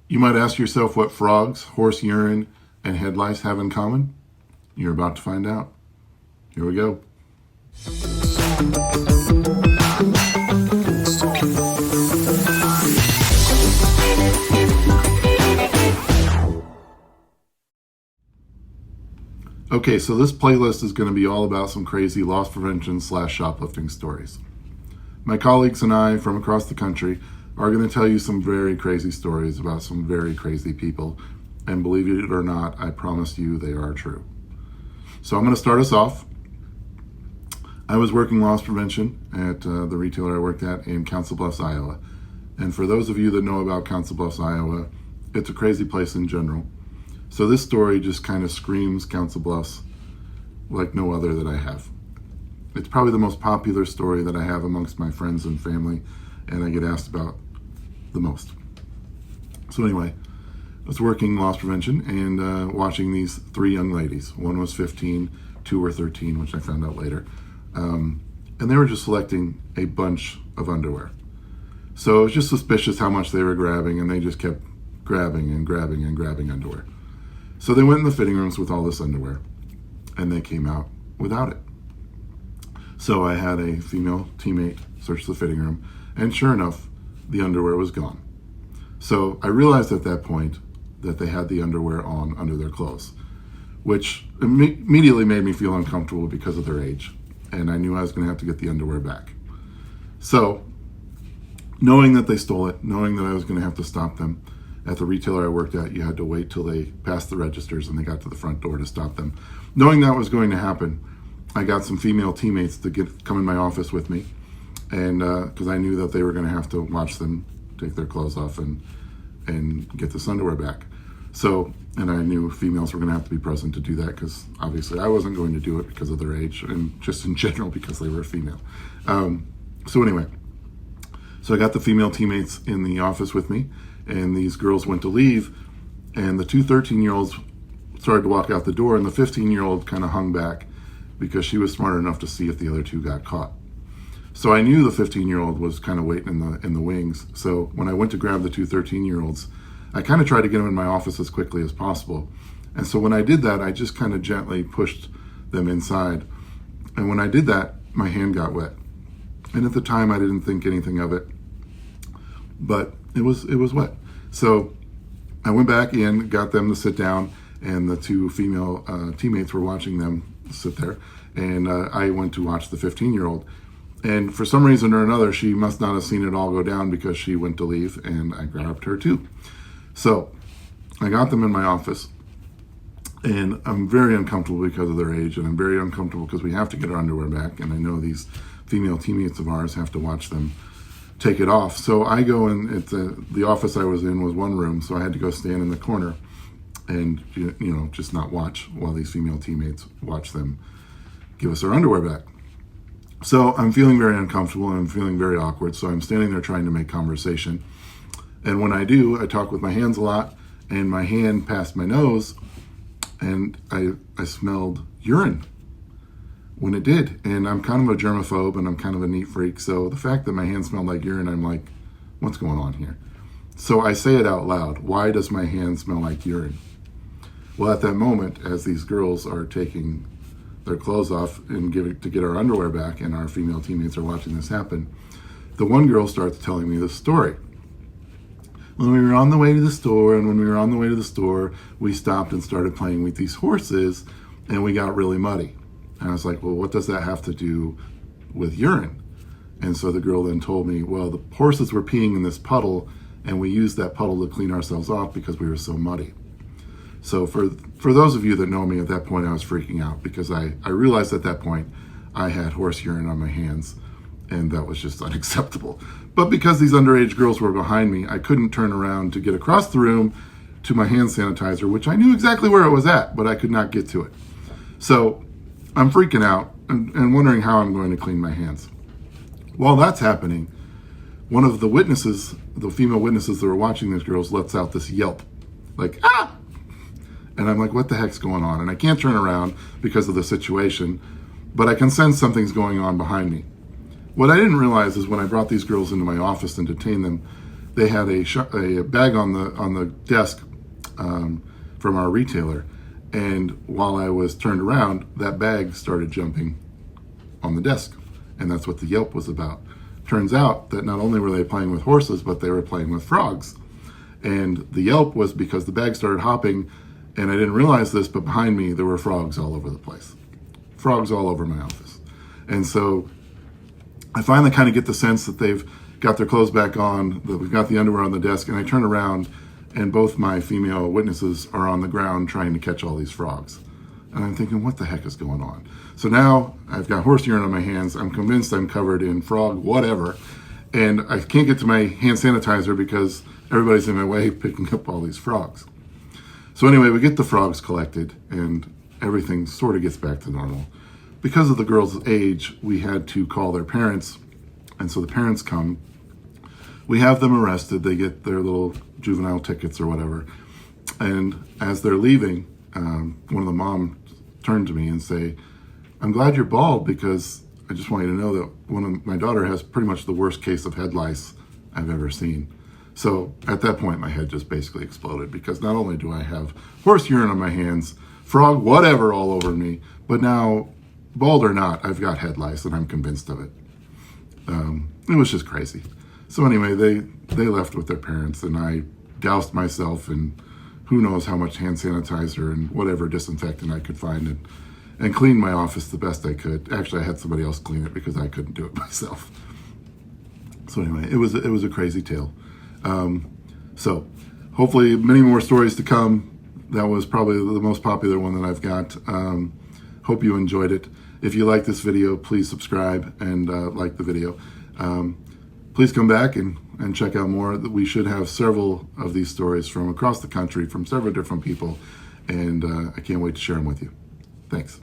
You might ask yourself what frogs, horse urine, and head lice have in common. You're about to find out. Here we go. Okay, so this playlist is going to be all about some crazy loss prevention / shoplifting stories. My colleagues and I from across the country are going to tell you some very crazy stories about some very crazy people. And believe it or not, I promise you they are true. So I'm going to start us off. I was working loss prevention at the retailer I worked at in Council Bluffs, Iowa. And for those of you that know about Council Bluffs, Iowa, it's a crazy place in general. So this story just kind of screams Council Bluffs like no other that I have. It's probably the most popular story that I have amongst my friends and family, and I get asked about the most. So anyway, I was working loss prevention and watching these three young ladies. One was 15, two were 13, which I found out later. And they were just selecting a bunch of underwear. So it was just suspicious how much they were grabbing, and they just kept grabbing and grabbing and grabbing underwear. So they went in the fitting rooms with all this underwear, and they came out without it. So I had a female teammate search the fitting room, and sure enough, the underwear was gone. So I realized at that point that they had the underwear on under their clothes, which immediately made me feel uncomfortable because of their age, and I knew I was going to have to get the underwear back. So knowing that they stole it, knowing that I was going to have to stop them, at the retailer I worked at, you had to wait till they passed the registers and they got to the front door to stop them. Knowing that was going to happen, I got some female teammates to come in my office with me, and because I knew that they were going to have to watch them take their clothes off and get this underwear back. So, and I knew females were going to have to be present to do that because obviously I wasn't going to do it because of their age and just in general because they were female. So anyway, so I got the female teammates in the office with me, and these girls went to leave, and the two 13-year-olds started to walk out the door, and the 15-year-old kind of hung back because she was smart enough to see if the other two got caught. So I knew the 15-year-old was kind of waiting in the wings. So when I went to grab the two 13-year-olds, I kind of tried to get them in my office as quickly as possible. And so when I did that, I just kind of gently pushed them inside. And when I did that, my hand got wet. And at the time, I didn't think anything of it, but it was wet. So I went back in, got them to sit down, and the two female teammates were watching them sit there. And I went to watch the 15-year-old. And for some reason or another, she must not have seen it all go down because she went to leave, and I grabbed her too. So I got them in my office, and I'm very uncomfortable because of their age, and I'm very uncomfortable because we have to get our underwear back, and I know these female teammates of ours have to watch them take it off. So I go in, the office I was in was one room, so I had to go stand in the corner and, just not watch while these female teammates watch them give us our underwear back. So I'm feeling very uncomfortable and I'm feeling very awkward. So I'm standing there trying to make conversation. And when I do, I talk with my hands a lot, and my hand passed my nose, and I smelled urine when it did. And I'm kind of a germaphobe and I'm kind of a neat freak. So the fact that my hand smelled like urine, I'm like, what's going on here? So I say it out loud. Why does my hand smell like urine? Well, at that moment, as these girls are taking their clothes off and to get our underwear back, and our female teammates are watching this happen, the one girl starts telling me this story. When we were on the way to the store, we stopped and started playing with these horses, and we got really muddy. And I was like, well, what does that have to do with urine? And so the girl then told me, well, the horses were peeing in this puddle, and we used that puddle to clean ourselves off because we were so muddy. So for those of you that know me, at that point I was freaking out because I realized at that point I had horse urine on my hands, and that was just unacceptable. But because these underage girls were behind me, I couldn't turn around to get across the room to my hand sanitizer, which I knew exactly where it was at, but I could not get to it. So I'm freaking out and wondering how I'm going to clean my hands. While that's happening, one of the witnesses, the female witnesses that were watching these girls, lets out this yelp, like, ah! And I'm like, what the heck's going on? And I can't turn around because of the situation, but I can sense something's going on behind me. What I didn't realize is when I brought these girls into my office and detained them, they had a bag on the desk from our retailer, and while I was turned around, that bag started jumping on the desk, and that's what the yelp was about. Turns out that not only were they playing with horses, but they were playing with frogs. And the yelp was because the bag started hopping, and I didn't realize this, but behind me there were frogs all over the place. Frogs all over my office. And so I finally kind of get the sense that they've got their clothes back on, that we've got the underwear on the desk, and I turn around and both my female witnesses are on the ground trying to catch all these frogs. And I'm thinking, what the heck is going on? So now I've got horse urine on my hands. I'm convinced I'm covered in frog whatever. And I can't get to my hand sanitizer because everybody's in my way picking up all these frogs. So anyway, we get the frogs collected and everything sort of gets back to normal. Because of the girls' age, we had to call their parents. And so the parents come. We have them arrested. They get their little juvenile tickets or whatever. And as they're leaving, one of the moms turned to me and say, I'm glad you're bald because I just want you to know that my daughter has pretty much the worst case of head lice I've ever seen. So at that point, my head just basically exploded because not only do I have horse urine on my hands, frog whatever all over me, but now, bald or not, I've got head lice and I'm convinced of it. It was just crazy. So anyway, they left with their parents and I doused myself in who knows how much hand sanitizer and whatever disinfectant I could find and cleaned my office the best I could. Actually, I had somebody else clean it because I couldn't do it myself. So anyway, it was a crazy tale. So hopefully many more stories to come. That was probably the most popular one that I've got. Hope you enjoyed it. If you like this video, please subscribe and like the video. Please come back and check out more. We should have several of these stories from across the country from several different people, and I can't wait to share them with you. Thanks.